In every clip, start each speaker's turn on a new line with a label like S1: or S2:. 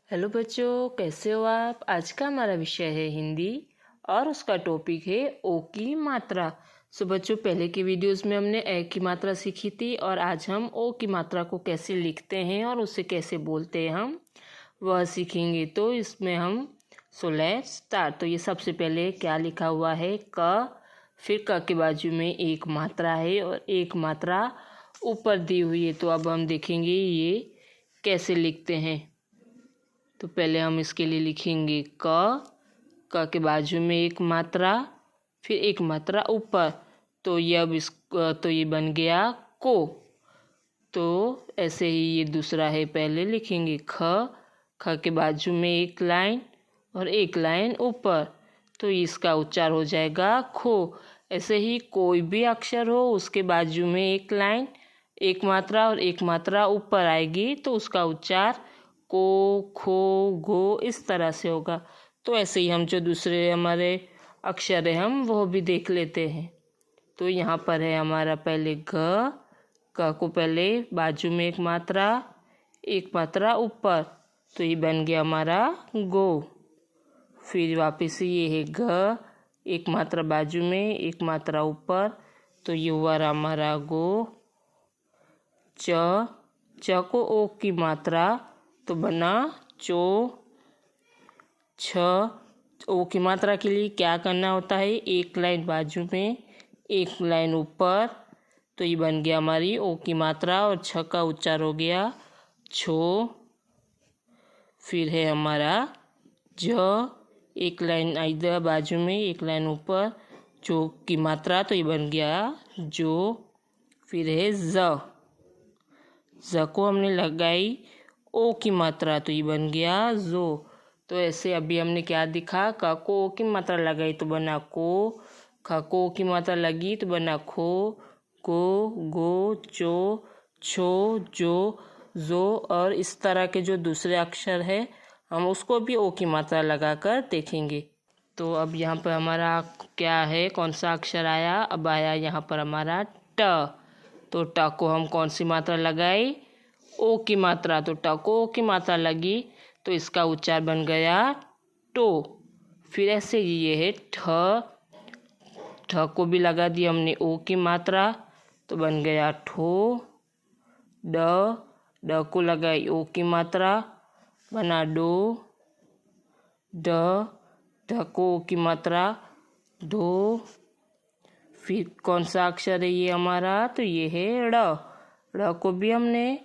S1: Hello बच्चों, कैसे हो आप। आज का हमारा विषय है हिंदी और उसका टॉपिक है ओ की मात्रा। सो बच्चों, पहले की वीडियोस में हमने ए की मात्रा सीखी थी और आज हम ओ की मात्रा को कैसे लिखते हैं और उसे कैसे बोलते हैं हम वह सीखेंगे। तो इसमें हम लेट्स स्टार्ट। तो ये सबसे पहले क्या लिखा हुआ है, क। फिर क के बाजू में एक मात्रा है और एक मात्रा ऊपर दी हुई है। तो अब हम देखेंगे ये कैसे लिखते हैं। तो पहले हम इसके लिए लिखेंगे क के बाजू में एक मात्रा, फिर एक मात्रा ऊपर। तो ये अब तो ये बन गया को। तो ऐसे ही ये दूसरा है, पहले लिखेंगे ख के बाजू में एक लाइन और एक लाइन ऊपर। तो इसका उच्चार हो जाएगा खो। ऐसे ही कोई भी अक्षर हो उसके बाजू में एक लाइन, एक मात्रा और एक मात्रा ऊपर आएगी तो उसका उच्चार को, खो, गो इस तरह से होगा। तो ऐसे ही हम जो दूसरे हमारे अक्षर है हम वो भी देख लेते हैं। तो यहाँ पर है हमारा पहले क को पहले बाजू में एक मात्रा ऊपर। तो ये बन गया हमारा गो। फिर वापस से ये है घ, एक मात्रा बाजू में एक मात्रा ऊपर। तो ये हुआ हमारा गो। च को ओ की मात्रा तो बना चो। छ ओ की मात्रा के लिए क्या करना होता है, एक लाइन बाजू में एक लाइन ऊपर। तो ये बन गया हमारी ओ की मात्रा और छ का उच्चार हो गया छो। फिर है हमारा ज, एक लाइन इधर बाजू में एक लाइन ऊपर, जो की मात्रा तो ये बन गया जो। फिर है ज को हमने लगाई ओ की मात्रा तो ये बन गया जो। तो ऐसे अभी हमने क्या दिखा, क को ओ की मात्रा लगाई तो बना को, ख को ओ की मात्रा लगी तो बना खो, गो, गो, चो, छो, जो। और इस तरह के जो दूसरे अक्षर है हम उसको भी ओ की मात्रा लगाकर देखेंगे। तो अब यहाँ पर हमारा क्या है, कौन सा अक्षर आया, अब आया यहाँ पर हमारा ट। तो ट को हम कौन सी मात्रा लगाई, ओ की मात्रा। तो ट को ओ की मात्रा लगी तो इसका उच्चार बन गया टो। फिर ऐसे ही ये है ठ को भी लगा दिया हमने ओ की मात्रा तो बन गया ठो। ड को लगाई ओ की मात्रा बना डो। ढ को ओ की मात्रा ढो। फिर कौन सा अक्षर है ये हमारा, तो ये है ड़ को भी हमने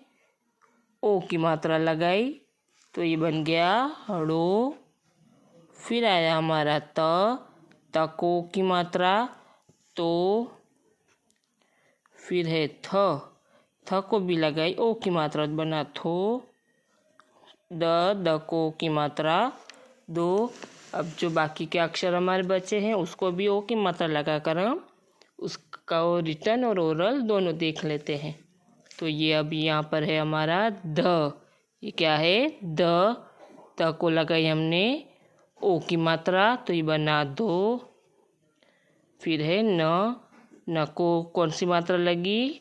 S1: ओ की मात्रा लगाई तो ये बन गया हड़ो। फिर आया हमारा त को ओ की मात्रा तो। फिर है थ को भी लगाई ओ की मात्रा बना थो। द को ओ की मात्रा दो। अब जो बाकी के अक्षर हमारे बचे हैं उसको भी ओ की मात्रा लगाकर हम उसका रिटन और ओरल दोनों देख लेते हैं। तो ये अभी यहाँ पर है हमारा ध। ये क्या है द को लगाई हमने ओ की मात्रा तो ये बना दो। फिर है न को कौन सी मात्रा लगी,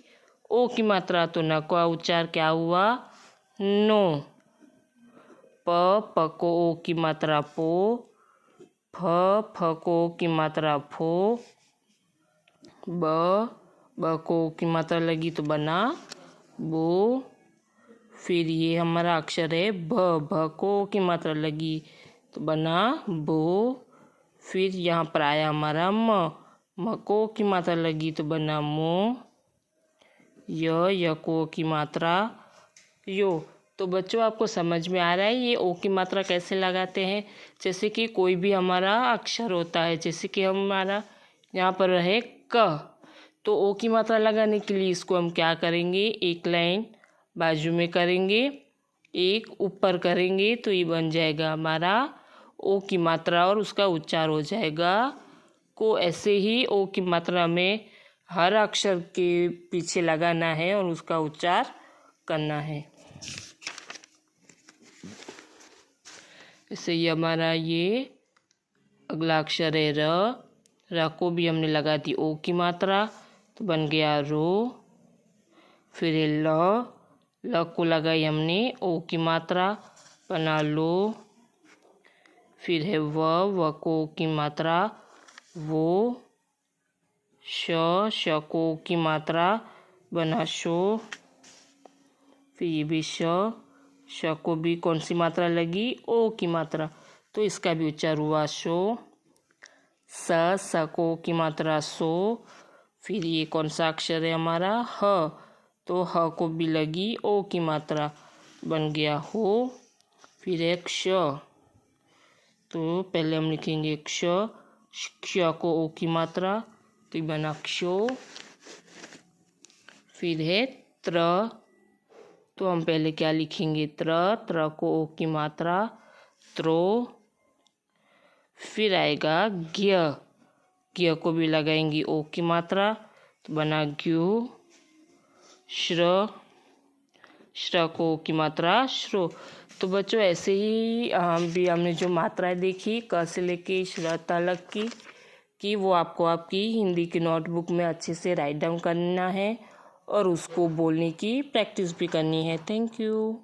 S1: ओ की मात्रा। तो न का उच्चार क्या हुआ नो। प को ओ की मात्रा पो। फ को ओ की मात्रा फो। ब को ओ की मात्रा लगी तो बना बो। फिर ये हमारा अक्षर है भ को ओ की मात्रा लगी तो बना बो। फिर यहाँ पर आया हमारा म को ओ की मात्रा लगी तो बना मो। य को ओ की मात्रा यो। तो बच्चों, आपको समझ में आ रहा है ये ओ की मात्रा कैसे लगाते हैं। जैसे कि कोई भी हमारा अक्षर होता है, जैसे कि हमारा यहाँ पर रहे क, तो ओ की मात्रा लगाने के लिए इसको हम क्या करेंगे, एक लाइन बाजू में करेंगे एक ऊपर करेंगे तो ये बन जाएगा हमारा ओ की मात्रा और उसका उच्चार हो जाएगा को। ऐसे ही ओ की मात्रा में हर अक्षर के पीछे लगाना है और उसका उच्चार करना है। इससे ये हमारा ये अगला अक्षर है र को भी हमने लगा दी ओ की मात्रा तो बन गया रो। फिर ल को लगाई हमने ओ की मात्रा बना लो। फिर है व को की मात्रा वो, श को की मात्रा बना शो। फिर ये भी श को भी कौन सी मात्रा लगी, ओ की मात्रा, तो इसका भी उच्चार हुआ शो। स को की मात्रा सो। फिर ये कौन सा अक्षर है हमारा, ह, तो ह को भी लगी ओ की मात्रा, बन गया हो। फिर एक श, तो पहले हम लिखेंगे क्ष, क्ष को ओ की मात्रा, तो ये बना क्षो। फिर है त्र, तो हम पहले क्या लिखेंगे, त्र को ओ की मात्रा त्रो। फिर आएगा ज्ञ, ज्ञ को भी लगाएंगे ओ की मात्रा, तो बना ग्यू। श्र, श्र को ओ की मात्रा श्रो। तो बच्चों ऐसे ही हमने जो मात्राएं देखी क से लेके श्र तक की वो आपको आपकी हिंदी की नोटबुक में अच्छे से राइट डाउन करना है और उसको बोलने की प्रैक्टिस भी करनी है। Thank you.